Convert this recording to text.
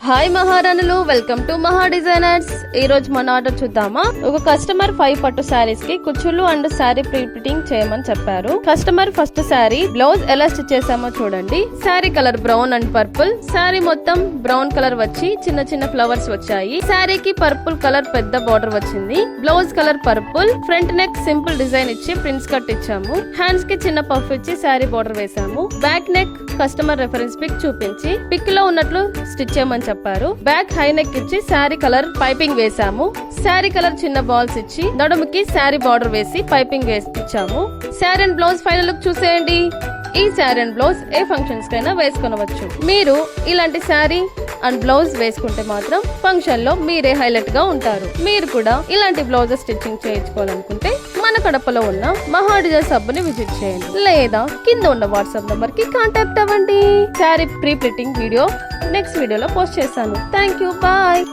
Hi మహారాణులు, welcome to మహా designers. ఈ రోజు మన ఆర్డర్ చూద్దామా. ఒక కస్టమర్ 5 పట్టు శారీస్ కి కుచ్చులు అండ్ శారీ ప్రీ ప్రింటింగ్ చేయమని చెప్పారు. కస్టమర్ ఫస్ట్ శారీ బ్లౌజ్ ఎలా స్టిచ్ చేసామో చూడండి. Sari colour brown and purple. Sari మొత్తం బ్రౌన్ కలర్ వచ్చి చిన్న చిన్న ఫ్లవర్స్ వచ్చాయి. శారీకి పర్పుల్ కలర్ పెద్ద బార్డర్ వచ్చింది. Blouse colour purple. Front neck simple design ఇచ్చి ప్రిన్స్ కట్ ఇచ్చాము. హ్యాండ్స్ కి చిన్న పఫ్ ఇచ్చి శారీ బార్డర్ వేసాము. Back neck customer reference pic చూపించి పిక్ లో ఉన్నట్లు స్టిచ్ చేయమని చెప్పారు. బ్యాక్ హై నెక్ ఇచ్చి శారీ కలర్ పైపింగ్ వేసాము. శారీ కలర్ చిన్న బాల్స్ ఇచ్చి నడుముకి శారీ బార్డర్ వేసి పైపింగ్ వేసి ఇచ్చాము. Sari and blouse final look చూసేయండి. ఈ sari and blouse A functions కైనా వేసుకొనవచ్చు. మీరు ఇలాంటి శారీ అండ్ బ్లౌజ్ వేసుకుంటే మాత్రం ఫంక్షన్ లో మీరే హైలైట్ గా ఉంటారు. మీరు కూడా ఇలాంటి బ్లౌజెస్ స్టిచ్చింగ్ చేయించుకోవాలనుకుంటే మన కడపలో ఉన్న మహా డిజైన్స్ హబ్ ని విజిట్ చేయండి, లేదా కింద ఉన్న వాట్సాప్ నంబర్ కి కాంటాక్ట్ అవ్వండి. Sari pre printing video next వీడియోలో పోస్ట్ చేస్తాను. Thank you, bye.